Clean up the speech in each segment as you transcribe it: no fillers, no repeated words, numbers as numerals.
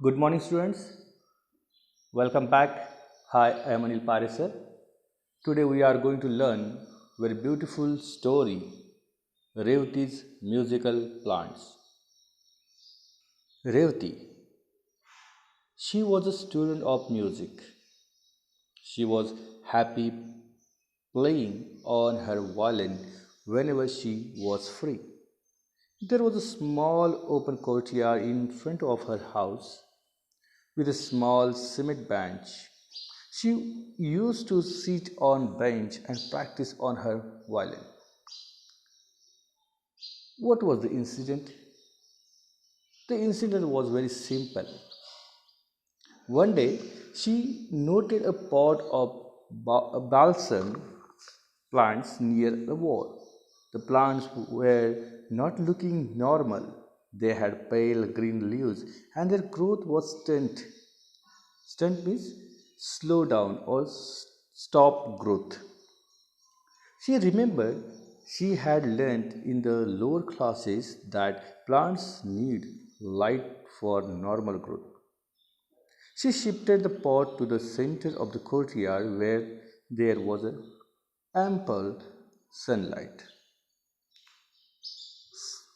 Good morning, students. Welcome back. Hi, I am Anil Parisar. Today we are going to learn very beautiful story, Revati's musical plants. Revati, she was a student of music. She was happy playing on her violin whenever she was free. There was a small open courtyard in front of her house with a small cement bench. She used to sit on bench and practice on her violin. What was the incident? The incident was very simple. One day, she noted a pot of balsam plants near the wall. The plants were not looking normal. They had pale green leaves and their growth was stunted. Stunt means slow down or stop growth. She remembered she had learnt in the lower classes that plants need light for normal growth. She shifted the pot to the center of the courtyard where there was ample sunlight.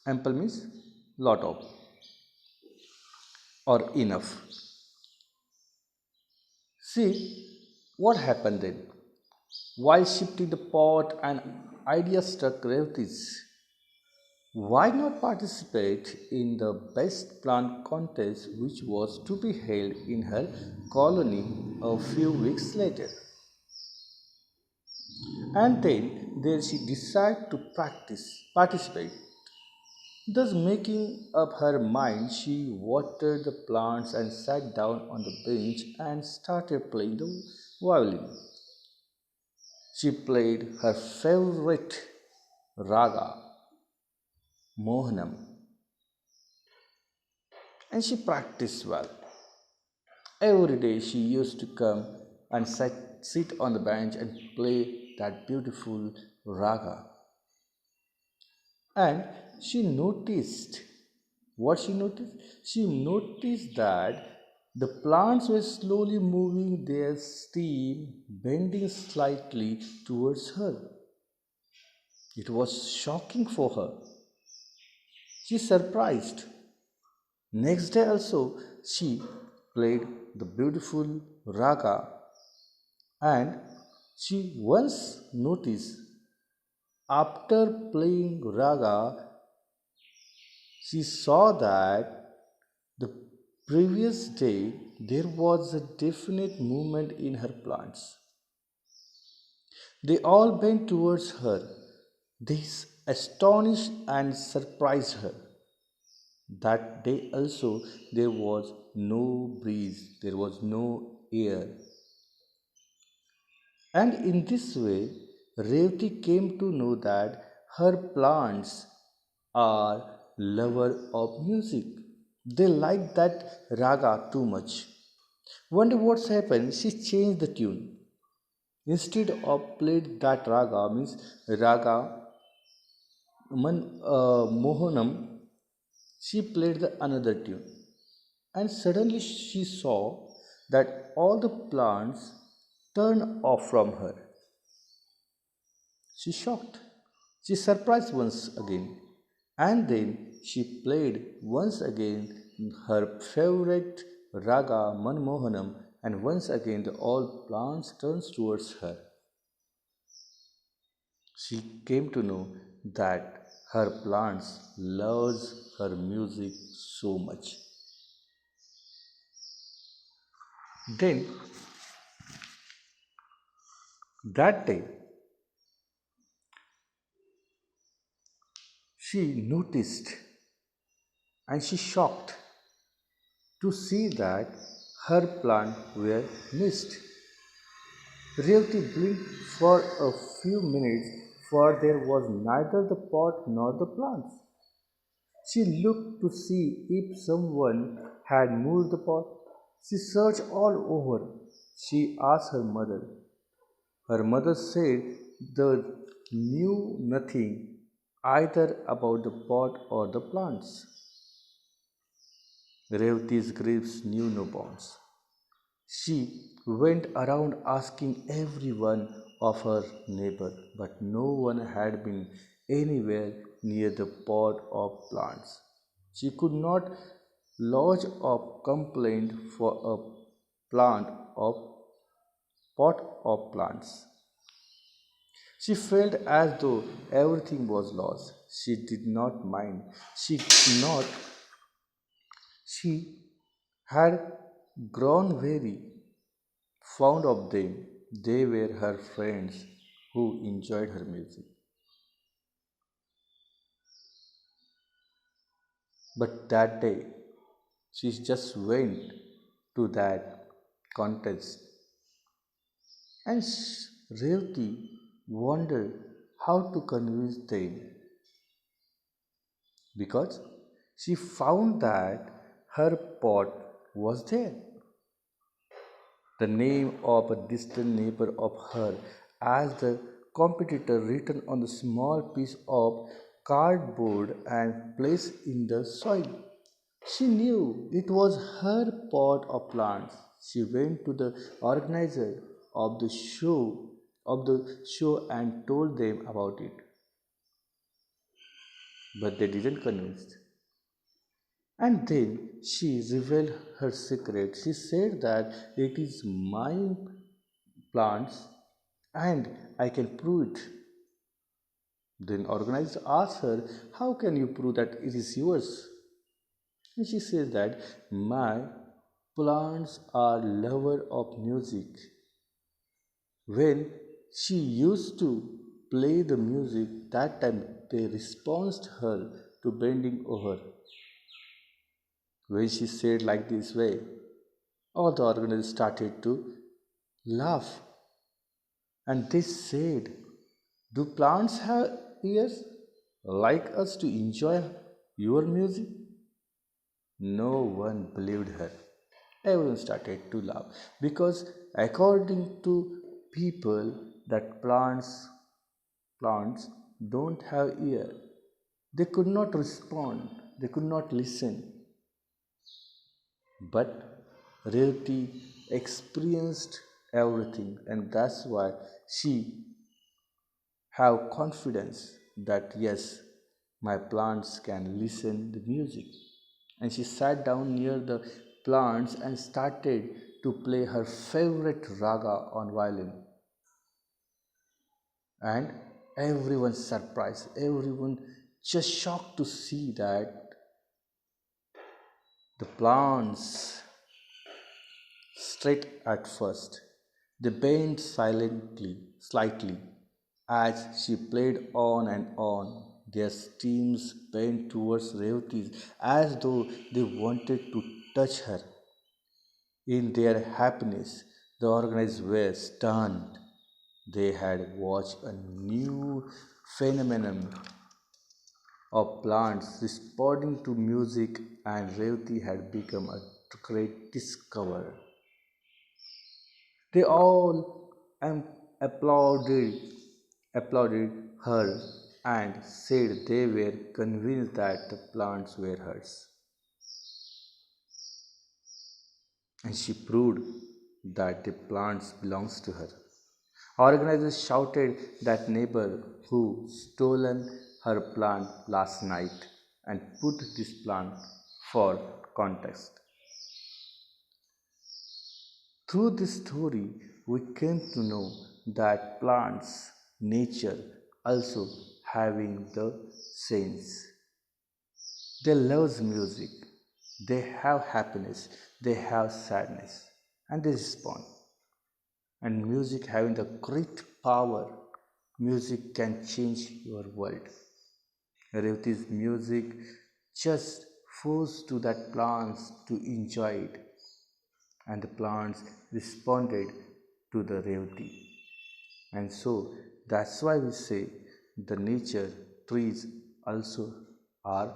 Ample means lot of or enough. See what happened then. While shifting the pot, an idea struck Revtis. Why not participate in the best plant contest which was to be held in her colony a few weeks later? And then there she decided to participate. Thus making up her mind, she watered the plants and sat down on the bench and started playing the violin. She played her favorite raga, Mohanam, and she practiced well. Every day she used to come and sit on the bench and play that beautiful raga. And she noticed what she noticed? She noticed that the plants were slowly moving their stem, bending slightly towards her. It was shocking for her. She surprised. Next day also she played the beautiful raga and she once noticed after playing raga she saw that the previous day there was a definite movement in her plants. They all bent towards her. This astonished and surprised her. That day also there was no breeze, there was no air. And in this way, Revati came to know that her plants are lover of music. They like that raga too much. One day what's happened, she changed the tune. Instead of played that raga, means raga Mohanam, she played the another tune. And suddenly she saw that all the plants turned off from her. She shocked. She surprised once again. And then she played once again her favorite raga Manmohanam, and once again the all plants turns towards her. She came to know that her plants loves her music so much. Then that day she noticed and she shocked to see that her plant were missed. Revati blinked for a few minutes, for there was neither the pot nor the plants. She looked to see if someone had moved the pot. She searched all over. She asked her mother. Her mother said they knew nothing either about the pot or the plants. Revati's griefs knew no bounds. She went around asking everyone of her neighbor, but no one had been anywhere near the pot of plants. She could not lodge a complaint for a plant of pot of plants. She felt as though everything was lost. She did not mind. She did not. She had grown very fond of them. They were her friends who enjoyed her music. But that day, she just went to that contest and Revati wondered how to convince them because she found that her pot was there. The name of a distant neighbor of her as the competitor written on the small piece of cardboard and placed in the soil. She knew it was her pot of plants. She went to the organizer of the show and told them about it, but they didn't convince. And then she revealed her secret. She said that it is my plants and I can prove it. Then organizer asked her, how can you prove that it is yours? And she says that my plants are lover of music. When she used to play the music, that time they responded her to bending over. When she said like this way, all the organizers started to laugh and they said, do plants have ears like us to enjoy your music? No one believed her. Everyone started to laugh because according to people that plants don't have ear. They could not respond, they could not listen. But Revati experienced everything and that's why she have confidence that yes, my plants can listen the music. And she sat down near the plants and started to play her favorite raga on violin. And everyone surprised, everyone just shocked to see that the plants straight at first. They bent slightly, as she played on and on. Their stems bent towards Revati as though they wanted to touch her. In their happiness, the organizers were stunned. They had watched a new phenomenon of plants responding to music, and Revati had become a great discoverer. They all applauded, applauded her and said they were convinced that the plants were hers. And she proved that the plants belongs to her. Organizers shouted that neighbor who stolen her plant last night and put this plant for context. Through this story, we came to know that plants, nature, also having the sense. They love music, they have happiness, they have sadness, and they respond. And music having the great power, music can change your world. Revati's music just forced to that plants to enjoy it, and the plants responded to the Revati. And so that's why we say the nature trees also are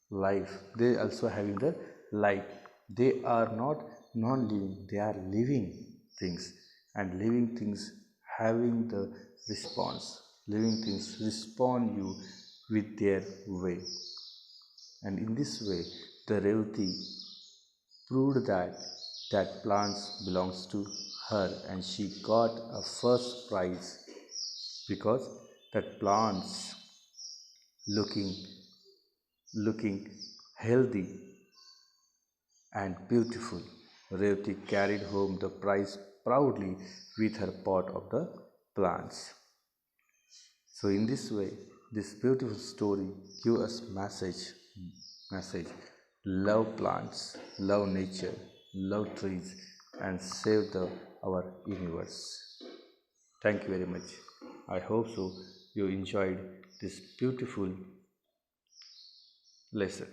life. They also having the life. They are not non-living. They are living things, and living things having the response. Living things respond you with their way, and in this way, The Revathi proved that plants belongs to her, and she got a first prize because that plants looking looking healthy and beautiful. Revati carried home the prize proudly with her pot of the plants. So in this way, this beautiful story gives us message. Love plants, love nature, love trees, and save our universe. Thank you very much. I hope so you enjoyed this beautiful lesson.